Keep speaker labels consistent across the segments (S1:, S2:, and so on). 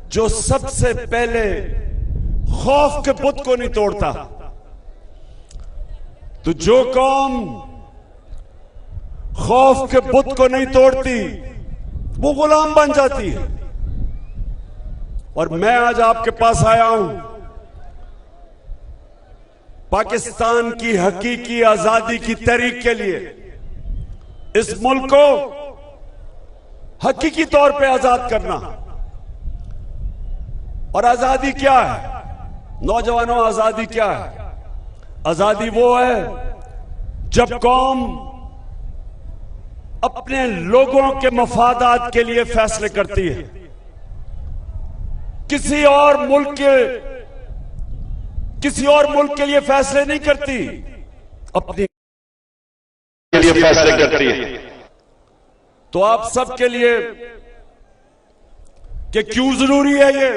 S1: जो सबसे पहले खौफ के बुत को नहीं तोड़ता, तो जो कौम खौफ के बुत को नहीं तोड़ती वो गुलाम बन जाती है। और मैं आज आपके पास आया हूं पाकिस्तान की हकीकी आजादी की तहरीक के लिए। इस मुल्क को हकीकी तौर पे आजाद करना। और आजादी क्या है नौजवानों? आजादी क्या है? आजादी वो है जब कौम अपने लोगों के मफादात के लिए फैसले करती है, किसी और मुल्क के लिए फैसले नहीं करती, अपने के लिए फैसले करती है। तो आप सबके लिए कि क्यों जरूरी है ये?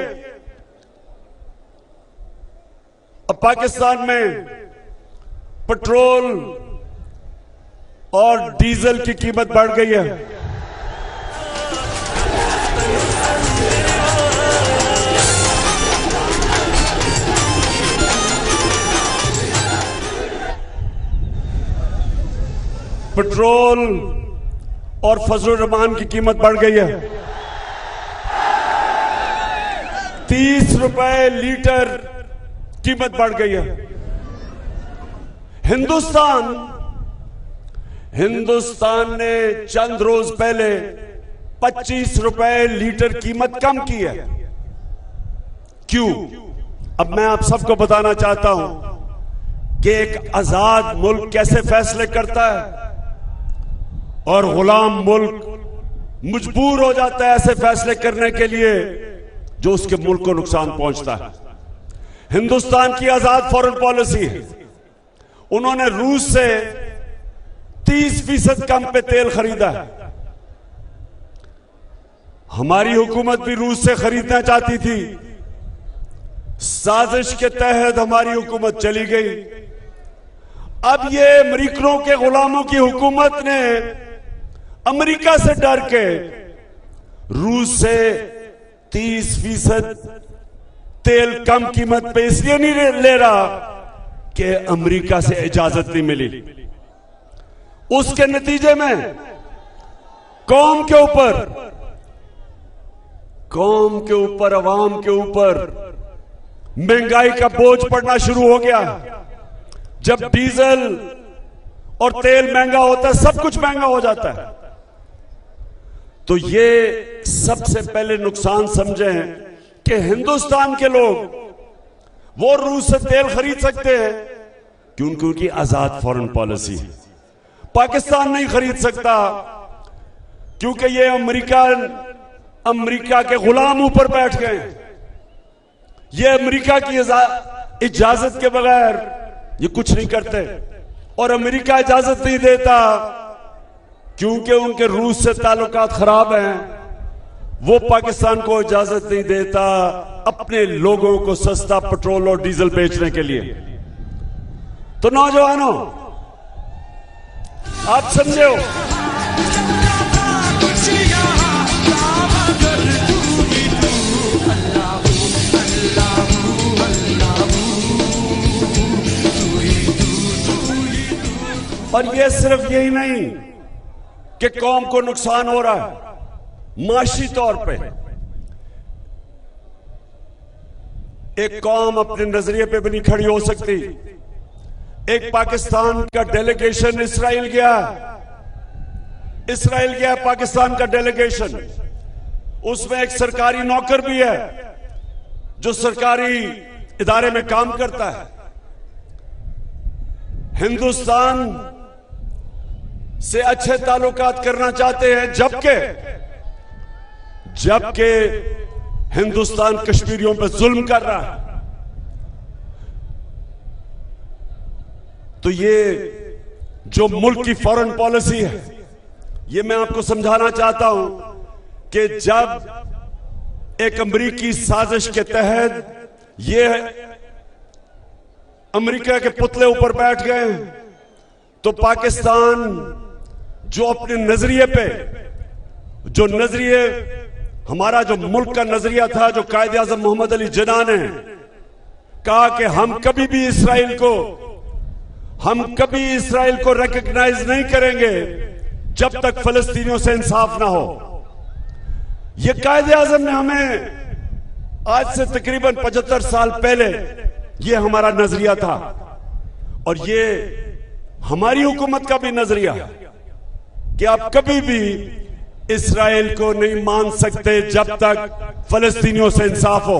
S1: अब पाकिस्तान में पेट्रोल और डीजल की कीमत बढ़ गई है। पेट्रोल और फजलुर रहमान की कीमत बढ़ गई है। 30 रुपए लीटर कीमत बढ़ गई है। हिंदुस्तान ने चंद रोज पहले 25 रुपए लीटर कीमत कम की है। क्यों? अब मैं आप सबको बताना चाहता हूं कि एक आजाद मुल्क कैसे फैसले करता है और गुलाम मुल्क मजबूर हो जाता है ऐसे फैसले करने के लिए जो उसके मुल्क को नुकसान पहुंचता है। हिंदुस्तान की आजाद फॉरेन पॉलिसी है। उन्होंने रूस से 30% कम पे तेल खरीदा है। हमारी हुकूमत भी रूस से खरीदना चाहती थी, साजिश के तहत हमारी हुकूमत चली गई। अब ये अमेरिकनों के गुलामों की हुकूमत ने अमेरिका से डर के रूस से 30% तेल कम कीमत पे इसलिए नहीं ले रहा कि अमेरिका से इजाजत नहीं मिली। उसके नतीजे में कौम के ऊपर अवाम के ऊपर महंगाई का बोझ पड़ना शुरू हो गया। जब डीजल और तेल महंगा होता है, सब कुछ महंगा हो जाता है। तो ये सबसे पहले नुकसान समझें कि हिंदुस्तान के लोग वो रूस से तेल खरीद सकते हैं क्योंकि उनकी आजाद फॉरेन पॉलिसी है। पाकिस्तान नहीं खरीद सकता क्योंकि ये अमेरिका के गुलाम ऊपर बैठ गए। ये अमेरिका की इजाजत के बगैर ये कुछ नहीं करते और अमेरिका इजाजत नहीं देता क्योंकि उनके रूस से ताल्लुकात खराब हैं। वो पाकिस्तान को इजाजत नहीं देता अपने लोगों को सस्ता पेट्रोल और डीजल बेचने के लिए। तो नौजवानों, आप समझे हो और ये सिर्फ यही नहीं कि कौम को नुकसान हो रहा है माशी तौर पे। एक कौम अपने नजरिए पे भी नहीं खड़ी हो सकती। एक पाकिस्तान का डेलीगेशन इस्राइल गया पाकिस्तान का डेलीगेशन। उसमें एक सरकारी नौकर भी है जो सरकारी इदारे में काम करता है। हिंदुस्तान से अच्छे ताल्लुकात करना चाहते हैं, जबकि हिंदुस्तान कश्मीरियों पर जुल्म कर रहा है। तो ये जो मुल्क की फॉरेन पॉलिसी है, ये मैं आपको समझाना चाहता हूं कि जब एक अमेरिकी साजिश के तहत ये अमेरिका के पुतले ऊपर बैठ गए, तो पाकिस्तान जो अपने नजरिए हमारा जो मुल्क का नजरिया था, जो कायदे आजम मोहम्मद अली जिन्ना ने कहा कि हम कभी भी इसराइल को रिकॉग्नाइज नहीं करेंगे जब तक फलस्तीनियों से इंसाफ ना हो। यह कायदे आजम ने हमें आज से तकरीबन 75 साल पहले यह हमारा नजरिया था, और यह हमारी हुकूमत का भी नजरिया है कि आप कभी भी इसराइल को नहीं मान सकते जब तक फलस्तीनियों से इंसाफ हो।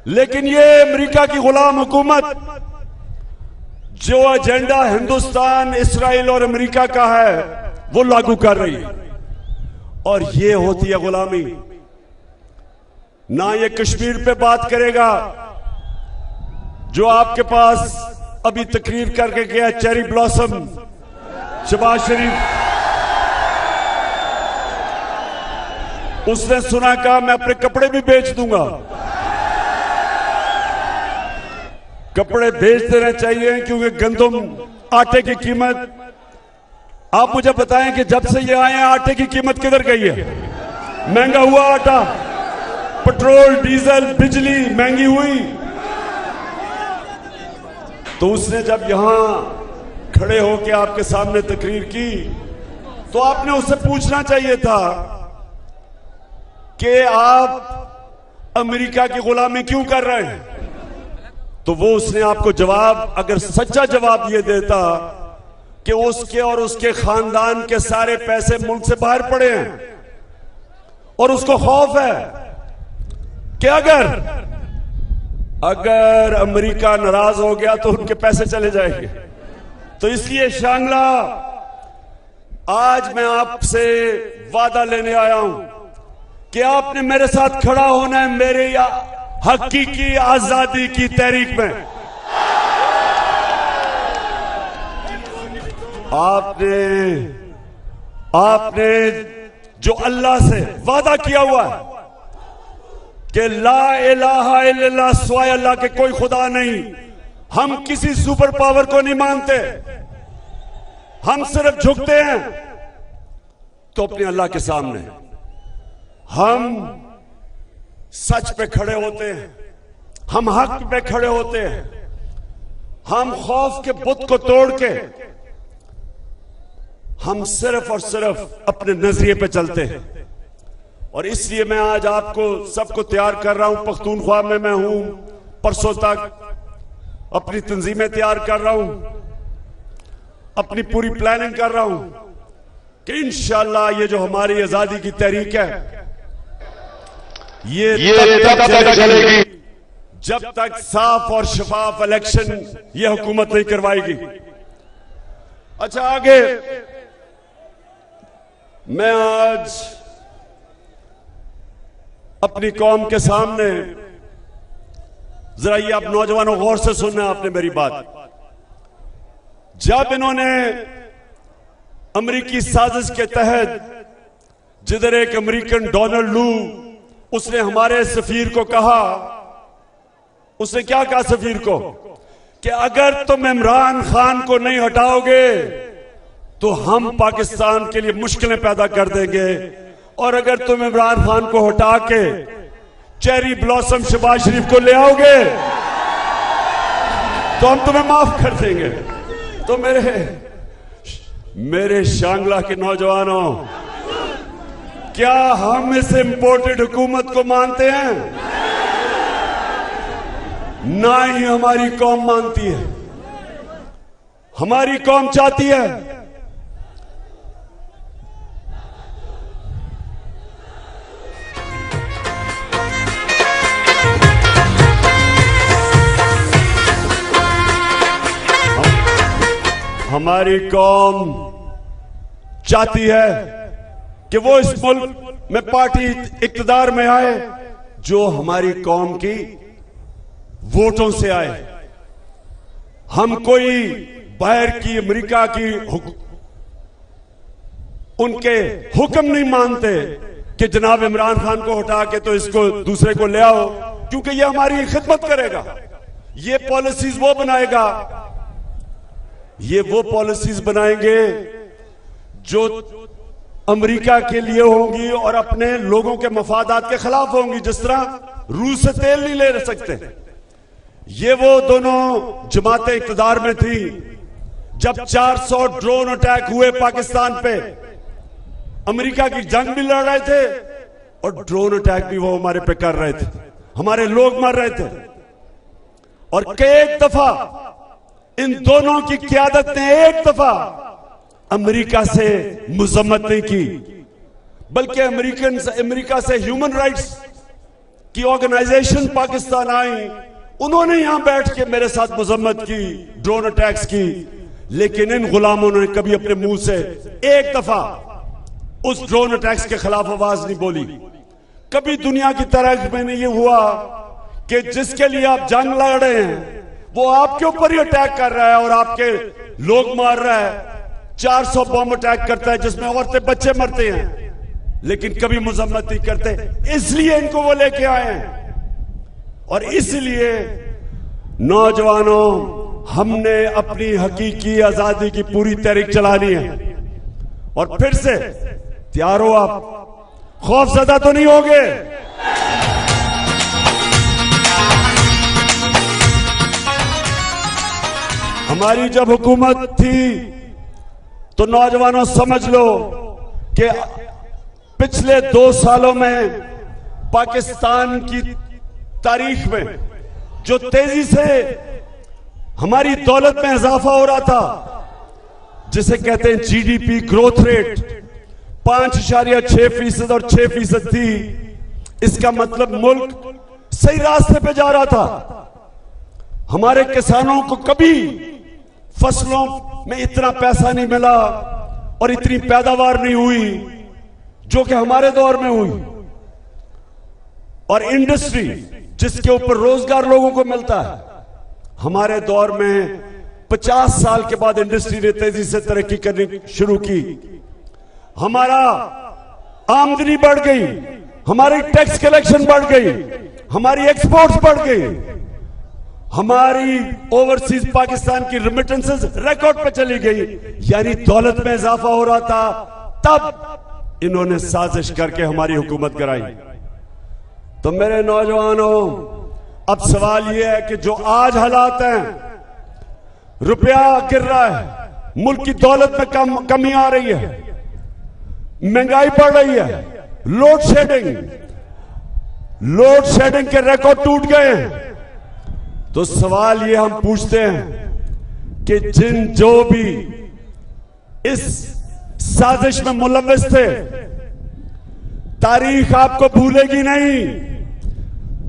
S1: लेकिन यह अमेरिका की गुलाम हुकूमत जो एजेंडा हिंदुस्तान, इसराइल और अमेरिका का है वो लागू कर रही है, और ये होती है गुलामी। ना ये कश्मीर पे बात करेगा जो आपके पास अभी तकरीर करके गया चेरी ब्लॉसम शहबाज शरीफ, उसने सुना कहा मैं अपने कपड़े भी बेच दूंगा। कपड़े बेच देना चाहिए क्योंकि गंदम आटे की कीमत, आप मुझे बताएं कि जब से ये आए हैं आटे की कीमत किधर गई है? महंगा हुआ आटा, पेट्रोल, डीजल, बिजली महंगी हुई। तो उसने जब यहां खड़े होकर आपके सामने तकरीर की तो आपने उससे पूछना चाहिए था कि आप अमेरिका की गुलामी क्यों कर रहे हैं? तो वो उसने आपको जवाब, अगर सच्चा जवाब ये देता कि उसके और उसके खानदान के सारे पैसे मुल्क से बाहर पड़े हैं और उसको खौफ है कि अगर अमेरिका नाराज हो गया तो उनके पैसे चले जाएंगे। तो इसलिए शांगला, आज मैं आपसे वादा लेने आया हूं कि आपने मेरे साथ खड़ा होना है मेरे या हकीकी आजादी की तहरीक में। आपने जो अल्लाह से वादा किया हुआ है कि ला इलाहा इल्लल्लाह, सिवाय अल्लाह के कोई खुदा नहीं, हम किसी सुपर पावर को नहीं मानते, हम सिर्फ झुकते हैं तो अपने अल्लाह के सामने हम सच पे खड़े होते हैं, हम हक पे खड़े होते हैं, हम खौफ के बुत को तोड़ के हम सिर्फ और सिर्फ अपने नजरिए पे चलते हैं। और इसलिए मैं आज आपको सबको तैयार कर रहा हूं। पख्तूनख्वा में मैं हूं, परसों तक अपनी तंजीमें तैयार कर रहा हूं, अपनी पूरी प्लानिंग कर रहा हूं कि इंशाअल्लाह ये जो हमारी आजादी की तहरीक है ये तब तक चलेगी जब तक साफ और शफाफ इलेक्शन ये हुकूमत नहीं करवाएगी। अच्छा, आगे मैं आज अपनी कौम के सामने, जरा ये आप नौजवानों गौर से सुनना आपने मेरी बात। जब इन्होंने अमेरिकी साजिश के तहत, जिधर एक अमेरिकन डोनाल्ड लू, उसने हमारे सफीर को कहा, उसने क्या कहा सफीर को कि अगर तुम इमरान खान को नहीं हटाओगे तो हम पाकिस्तान के लिए मुश्किलें पैदा कर देंगे, और अगर तुम इमरान खान को हटा के चेरी ब्लॉसम शहबाज शरीफ को ले आओगे तो हम तुम्हें माफ कर देंगे। तो मेरे शांगला के नौजवानों, क्या हम इस इंपोर्टेड हुकूमत को मानते हैं? ना ही हमारी कौम मानती है। हमारी कौम चाहती है हमारी कौम चाहती है कि वो इस मुल्क में पार्टी इक्तदार में आए जो हमारी कौम की वोटों से आए। हम कोई बाहर की अमेरिका की उनके हुक्म नहीं मानते कि जनाब इमरान खान को हटा के तो इसको दूसरे को ले आओ, क्योंकि ये हमारी खिदमत करेगा, ये पॉलिसीज वो बनाएगा, ये वो पॉलिसीज बनाएंगे जो अमेरिका के लिए होंगी और अपने लोगों के मफादात के खिलाफ होंगी। जिस तरह रूस से तेल नहीं ले सकते, ये वो दोनों जमातें इक़्तिदार में थी जब 400 ड्रोन अटैक हुए पाकिस्तान पे। अमेरिका की जंग भी लड़ रहे थे और ड्रोन अटैक भी वो हमारे पे कर रहे थे, हमारे लोग मर रहे थे। और कई दफा इन दोनों की क़यादत ने एक दफा अमेरिका से मुज़म्मत नहीं की, बल्कि अमेरिका से ह्यूमन राइट्स की ऑर्गेनाइजेशन पाकिस्तान आई, उन्होंने यहां बैठ के मेरे साथ मुज़म्मत की, ड्रोन अटैक्स की। लेकिन इन गुलामों ने कभी अपने मुंह से एक दफा उस ड्रोन अटैक्स के खिलाफ आवाज नहीं बोली। कभी दुनिया की तारीख में नहीं ये हुआ कि जिसके लिए आप जंग लड़ रहे हैं वो आपके ऊपर ही अटैक कर रहा है और आपके लोग मार रहा है। 400 बम अटैक करता है जिसमें औरतें बच्चे मरते हैं, लेकिन कभी मुज़म्मत नहीं करते। इसलिए इनको वो लेके आए हैं। और इसलिए नौजवानों, हमने अपनी हकीकी आजादी की पूरी तहरीक चलानी है। और फिर से तैयार हो, आप खौफजदा तो नहीं होगे। हमारी जब हुकूमत थी तो नौजवानों समझ लो कि पिछले 2 सालों में पाकिस्तान की तारीख में जो तेजी से हमारी दौलत में इजाफा हो रहा था, जिसे कहते हैं जीडीपी ग्रोथ रेट, 5.6% और 6% थी। इसका मतलब मुल्क सही रास्ते पे जा रहा था। हमारे किसानों को कभी फसलों में इतना पैसा नहीं मिला और इतनी पैदावार नहीं हुई जो कि हमारे दौर में हुई। और इंडस्ट्री जिसके ऊपर रोजगार लोगों को मिलता है, हमारे दौर में 50 साल के बाद इंडस्ट्री ने तेजी से तरक्की करनी शुरू की। हमारा आमदनी बढ़ गई, हमारी टैक्स कलेक्शन बढ़ गई, हमारी एक्सपोर्ट्स बढ़ गई, हमारी ओवरसीज पाकिस्तान की रेमिटेंसेस रिकॉर्ड पे चली गई। यानी दौलत में इजाफा हो रहा था। तब इन्होंने साजिश करके हमारी हुकूमत कराई। तो मेरे नौजवानों, अब सवाल यह है कि जो आज हालात हैं, रुपया गिर रहा है, मुल्क की दौलत में कमी आ रही है, महंगाई बढ़ रही है, लोड शेडिंग के रिकॉर्ड टूट गए हैं। तो सवाल ये हम पूछते हैं कि जो भी इस साजिश में मुलव्विस थे, तारीख आपको भूलेगी नहीं,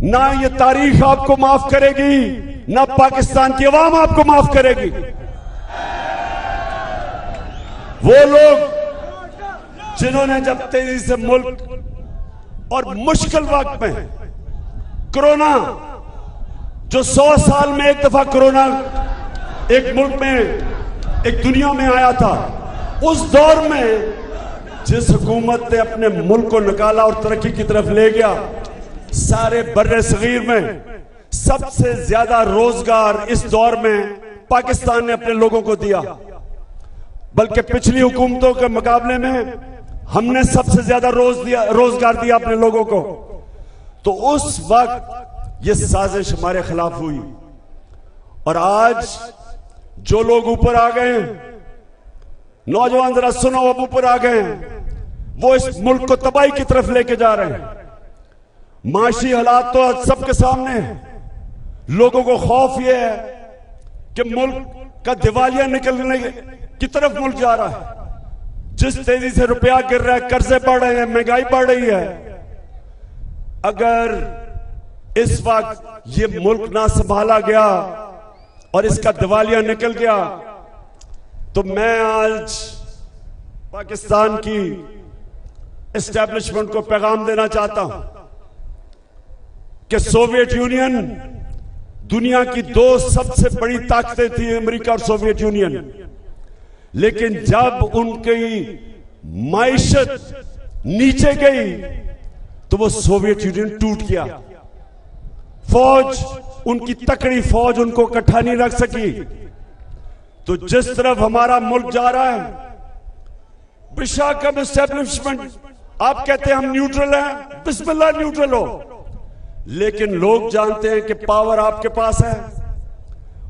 S1: ना ये तारीख आपको माफ करेगी, ना पाकिस्तान की अवाम आपको माफ करेगी। वो लोग जिन्होंने जब तेजी से मुल्क और मुश्किल वक्त में कोरोना, जो 100 साल में एक दफा कोरोना एक मुल्क में, एक दुनिया में आया था, उस दौर में जिस हुकूमत ने अपने मुल्क को निकाला और तरक्की की तरफ ले गया, सारे बर्रे सगीर में सबसे ज्यादा रोजगार इस दौर में पाकिस्तान ने अपने लोगों को दिया। बल्कि पिछली हुकूमतों के मुकाबले में हमने सबसे ज्यादा रोजगार दिया अपने लोगों को। तो उस वक्त ये साजिश हमारे खिलाफ हुई। और आज जो लोग ऊपर आ गए हैं, नौजवान जरा सुनो, अब ऊपर आ गए हैं, वो इस मुल्क को तबाही की तरफ लेके जा रहे हैं। माशी हालात तो आज सबके सामने है। लोगों को खौफ ये है कि मुल्क का दिवालिया निकलने की तरफ मुल्क जा रहा है। जिस तेजी से रुपया गिर रहा है, कर्जे बढ़ रहे हैं, महंगाई बढ़ रही है, अगर इस वक्त ये मुल्क ना संभाला गया और इसका दिवालिया निकल गया, तो मैं आज पाकिस्तान की एस्टैब्लिशमेंट को पैगाम देना चाहता हूं कि सोवियत यूनियन दुनिया की 2 सबसे बड़ी ताकतें थी, अमेरिका और सोवियत यूनियन। लेकिन जब उनकी माइशत नीचे गई तो वो सोवियत यूनियन टूट गया। फौज, उनकी तकड़ी फौज उनको इकट्ठा नहीं रख सकी। तो जिस तरफ हमारा मुल्क जा रहा है, विशाखम एस्टेब्लिशमेंट, आप कहते हैं हम न्यूट्रल हैं, बिस्मिल्लाह न्यूट्रल हो, लेकिन लोग जानते हैं कि पावर आपके पास है।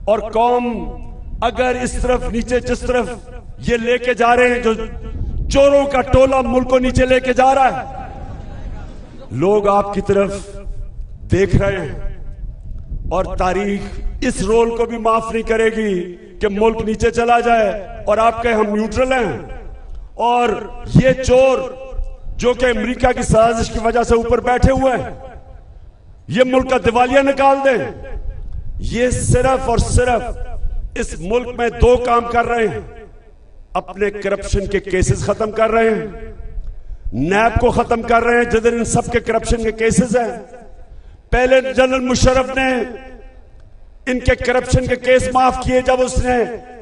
S1: और कौम अगर इस तरफ नीचे जिस तरफ ये लेके जा रहे हैं, जो चोरों का टोला मुल्क को नीचे लेके जा रहा है, लोग आपकी तरफ देख रहे हैं। और तारीख इस रोल को भी माफ नहीं करेगी कि मुल्क नीचे चला जाए और आप कहें हम न्यूट्रल हैं। और ये चोर जो कि अमेरिका की साजिश की वजह से ऊपर बैठे हुए हैं, ये मुल्क का दिवालिया निकाल दें, ये सिर्फ और सिर्फ इस मुल्क में दो काम कर रहे हैं। अपने करप्शन के केसेस खत्म कर रहे हैं, नैब को खत्म कर रहे हैं जिधर इन सब के करप्शन के केसेस हैं। पहले जनरल मुशर्रफ ने इनके करप्शन के केस माफ किए जब उसने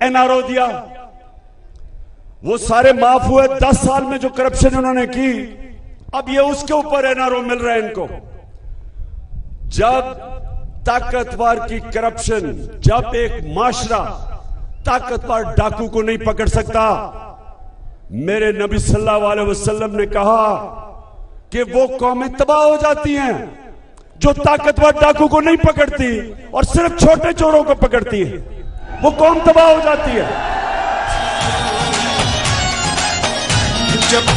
S1: एनआरओ दिया, वो सारे माफ हुए। 10 साल में जो करप्शन उन्होंने की, अब ये उसके ऊपर एनआरओ मिल रहा है इनको। जब ताकतवर की करप्शन, जब एक माशरा ताकतवर डाकू को नहीं पकड़ सकता, मेरे नबी सल्लल्लाहु अलैहि वसल्लम ने कहा कि वो कौमें तबाह हो जाती हैं जो ताकतवर डाकू को नहीं पकड़ती और सिर्फ छोटे चोरों को पकड़ती है, वो कौम तबाह हो जाती है।
S2: जब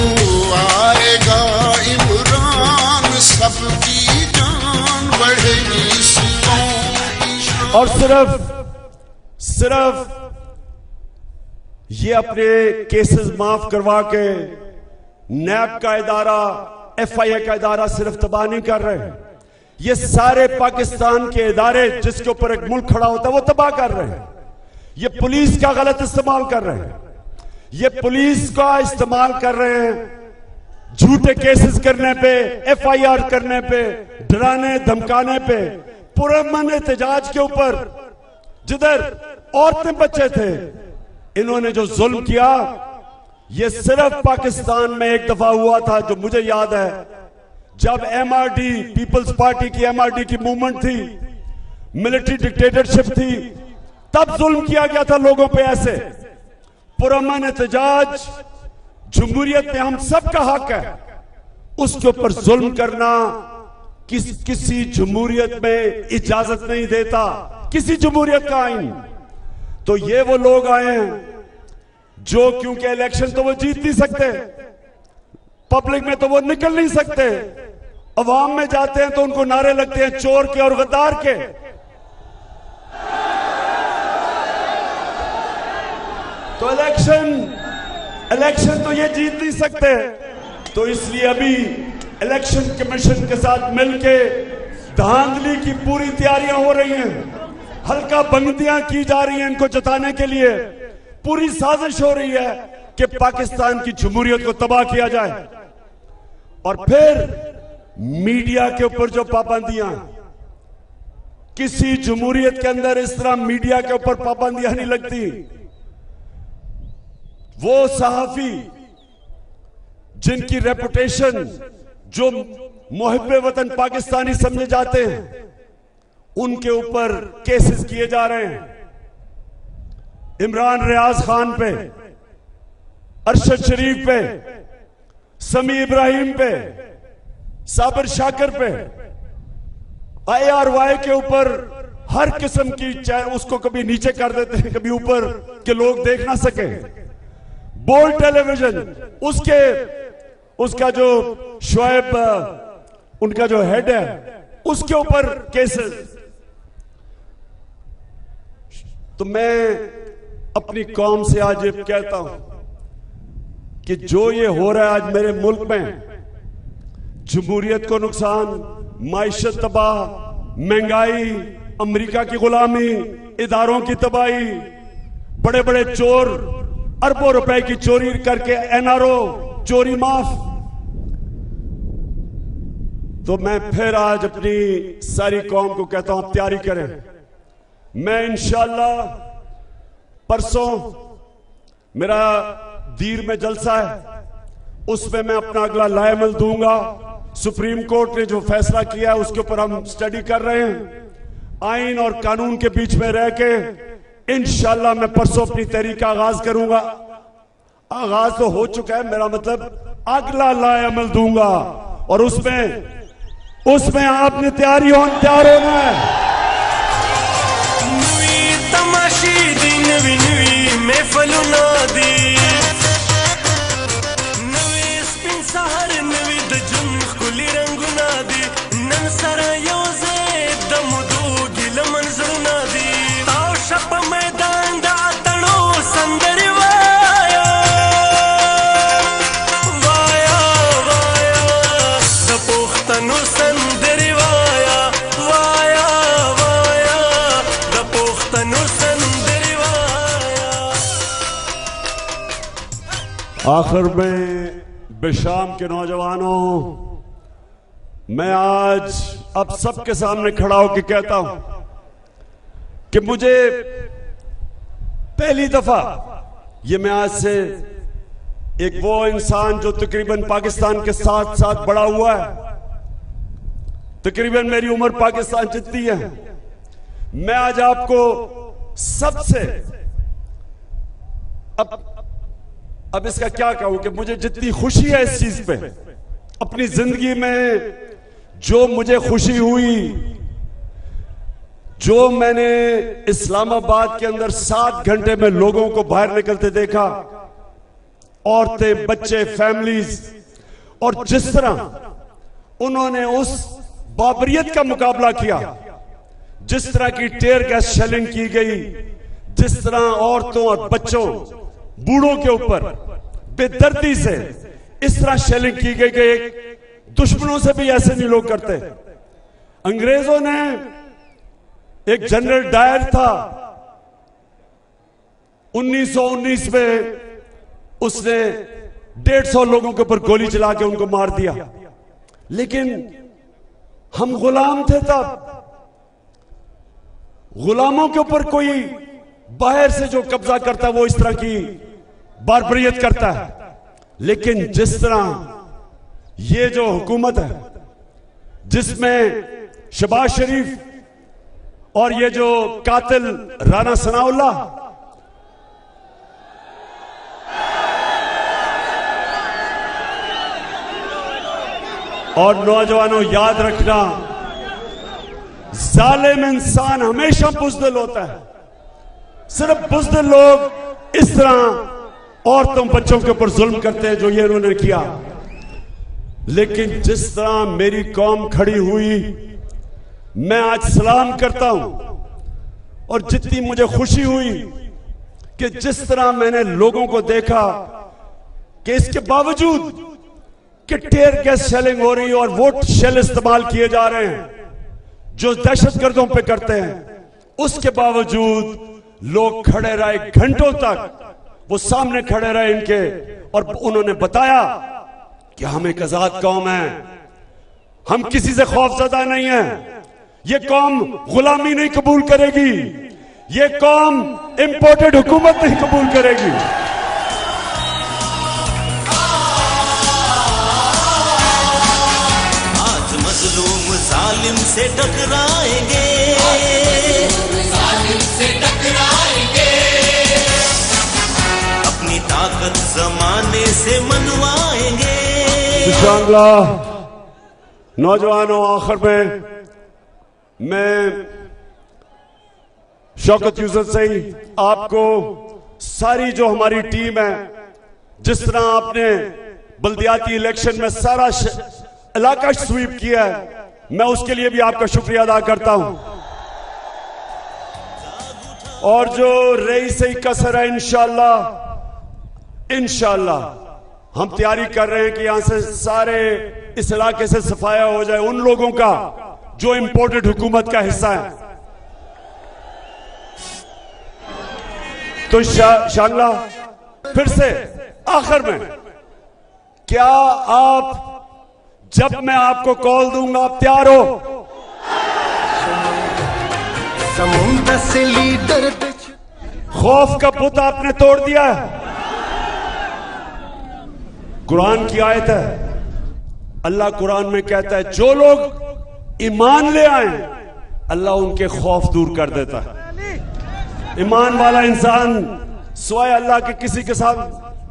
S2: आएगा इमरान सबकी जान बढ़ेगी इस कौम की शान।
S1: और सिर्फ ये अपने केसेस माफ करवा के नैब का इदारा, एफआईए का इदारा सिर्फ तबाह नहीं कर रहे हैं, ये सारे पाकिस्तान के इदारे जिसके ऊपर एक मुल्क खड़ा होता है वो तबाह कर रहे हैं। ये पुलिस का गलत इस्तेमाल कर रहे हैं, ये पुलिस का इस्तेमाल कर रहे हैं झूठे केसेस करने पे, एफआईआर करने पे, डराने धमकाने पे, पुरअमन एहतजाज के ऊपर जिधर औरतें बच्चे थे, इन्होंने जो जुल्म किया, ये सिर्फ पाकिस्तान में एक दफा हुआ था जो मुझे याद है, जब एमआरडी, पीपल्स पार्टी की एमआरडी की मूवमेंट थी, मिलिट्री डिक्टेटरशिप थी, तब जुल्म किया गया था लोगों पे। ऐसे पुरअमन एहतजाज जमहूरियत में हम सब का हक है, उसके ऊपर जुल्म करना किसी जमहूरियत में इजाजत नहीं देता, किसी जमहूरियत का आईन। तो ये वो लोग आए हैं जो, क्योंकि इलेक्शन तो वो जीत नहीं सकते, पब्लिक में तो वो निकल नहीं सकते, अवाम में जाते हैं तो उनको नारे लगते हैं चोर के और गद्दार के। तो इलेक्शन तो ये जीत नहीं सकते। तो इसलिए अभी इलेक्शन कमीशन के साथ मिलके धांधली की पूरी तैयारियां हो रही हैं, हल्का बंदियां की जा रही हैं इनको जताने के लिए, पूरी साजिश हो रही है कि पाकिस्तान की जमहूरियत को तबाह किया जाए। और फिर मीडिया के ऊपर जो पाबंदियां, किसी जमहूरियत के अंदर इस तरह मीडिया के ऊपर पाबंदियां नहीं लगती। वो सहाफी जिनकी रेपुटेशन, जो मुहिब्बे वतन पाकिस्तानी समझे जाते हैं, उनके ऊपर केसेस किए जा रहे हैं। इमरान रियाज खान पे, अरशद शरीफ पे, समी इब्राहिम पे, साबिर शाकिर पे, IRY के ऊपर हर किस्म की, चाहे उसको कभी नीचे कर देते हैं कभी ऊपर के लोग देख ना सके। बोल्ड टेलीविजन, उसका जो शोएब, उनका जो हेड है, उसके ऊपर केसेस। तो मैं अपनी कौम से आज ये कहता हूं कि जो ये हो रहा है आज मेरे मुल्क में, जमहूरियत को नुकसान, माइशत तबाह, महंगाई, अमेरिका की गुलामी, इदारों की तबाही, बड़े बड़े चोर अरबों रुपए की चोरी करके एनआरओ चोरी माफ। तो मैं फिर आज अपनी सारी कौम को कहता हूं, तैयारी करें। मैं इंशाअल्लाह परसों मेरा दीर में जलसा है, उसमें मैं अपना अगला लाएमल दूंगा। सुप्रीम कोर्ट ने जो फैसला किया है उसके ऊपर हम स्टडी कर रहे हैं, आइन और कानून के बीच में रह के इंशाअल्लाह मैं परसों अपनी तहरीक का आगाज करूंगा। आगाज तो हो चुका है, मेरा मतलब अगला लाएअमल दूंगा और उसमें आपने तैयार होना है।
S3: तमाशी दिन विनवी में फलुना दी नवी स्पिन सहर नवी दजुन खुली रंगुना दी नन सरा योजे दमुदू गिल मंजरुना दी ताव शप मैदान दा तणो संदर वाया वाया वाया द पोख्तनु संदर वाया वाया वाया द पोख्तनु संदर वाया।
S1: आखिर में बेशाम के नौजवानों, मैं आज अब सबके सामने खड़ा होकर कहता हूं कि मुझे पहली दफा ये मैं आज से एक वो इंसान जो तकरीबन पाकिस्तान के साथ साथ बड़ा हुआ है, तकरीबन मेरी उम्र पाकिस्तान जितनी है, मैं आज आपको सबसे अब इसका क्या कहूं कि मुझे जितनी खुशी है इस चीज पे, अपनी जिंदगी में जो मुझे खुशी हुई, जो मैंने इस्लामाबाद के अंदर 7 घंटे में लोगों को बाहर निकलते देखा, औरतें, बच्चे, फैमिलीज, और जिस तरह उन्होंने उस बाबरियत का मुकाबला किया, जिस तरह की टेयर गैस शेलिंग की गई, जिस तरह औरतों और बच्चों, बूढ़ों के ऊपर बेदर्दी से इस तरह शेलिंग की गई कि दुश्मनों से भी ऐसे नहीं लोग करते। अंग्रेजों ने, एक जनरल डायर था 1919 में, उसने 150 लोगों के ऊपर गोली चला के उनको मार दिया, लेकिन हम गुलाम थे तब। गुलामों के ऊपर कोई बाहर से जो कब्जा करता है वो इस तरह की बारबरियत करता है, लेकिन जिस तरह ये जो हुकूमत है जिसमें शहबाज शरीफ और ये जो कातिल राना सनाउल्लाह, और नौजवानों याद रखना, जालिम इंसान हमेशा बुज़दिल होता है। सिर्फ बुज़दिल लोग इस तरह औरतों बच्चों के ऊपर जुल्म करते हैं जो ये इन्होंने किया, लेकिन जिस तरह मेरी कौम खड़ी हुई, मैं आज सलाम करता हूं। और जितनी मुझे खुशी हुई कि जिस तरह मैंने लोगों को देखा कि इसके बावजूद कि टेयर गैस शेलिंग हो रही है और वो शेल इस्तेमाल किए जा रहे हैं जो दहशतगर्दों पे करते हैं, उसके बावजूद लोग खड़े रहे घंटों तक, वो सामने खड़े रहे इनके, और उन्होंने बताया कि हम एक आजाद कौम है, हम किसी से खौफजदा नहीं है, ये कौम गुलामी नहीं कबूल करेगी, ये कौम इंपोर्टेड हुकूमत नहीं कबूल करेगी।
S3: आज मजलूम जालिम से टकराएंगे, अपनी ताकत जमाने से मनवाएंगे।
S1: इंशाअल्लाह। नौजवानों, आखिर में मैं शौकत यूसुफ से ही आपको सारी जो हमारी टीम है, जिस तरह आपने बल्दियाती इलेक्शन में सारा इलाका स्वीप किया है, मैं उसके लिए भी आपका शुक्रिया अदा करता हूं। और जो रही सही कसर है, इंशाअल्लाह हम तैयारी कर रहे हैं कि यहां से सारे इस इलाके से सफाया हो जाए उन लोगों का जो इंपोर्टेड हुकूमत का हिस्सा है। तो इंशाअल्लाह फिर से आखिर में, क्या आप, जब मैं आपको कॉल दूंगा, आप तैयार हो?
S3: समुद्र से लीडर
S1: खौफ का बुत आपने तोड़ दिया है। कुरान की आयत है, अल्लाह कुरान में कहता है जो लोग ईमान ले आए अल्लाह उनके खौफ दूर कर देता है। ईमान वाला इंसान सिवाय अल्लाह के किसी के साथ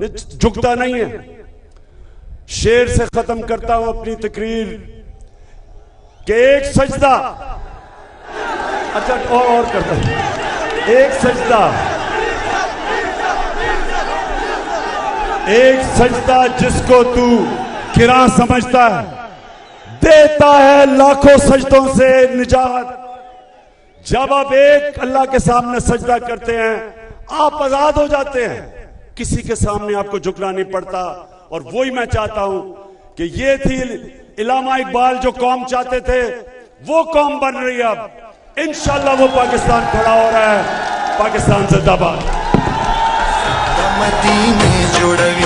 S1: झुकता नहीं है। शेर से खत्म करता हूं अपनी तकरीर कि एक सजदा, अच्छा और करता हूं, एक सजदा जिसको तू किरा समझता है, देता है लाखों सजदों से निजात। जब आप एक अल्लाह के सामने सजदा करते हैं आप आजाद हो जाते हैं, किसी के सामने आपको झुकना नहीं पड़ता। और वही मैं चाहता हूं कि ये थी इलामा इकबाल जो कौम चाहते थे, वो कौम बन रही है। अब इंशाल्लाह वो पाकिस्तान खड़ा हो रहा है। पाकिस्तान जिंदाबाद।
S4: मदीने जुड़वी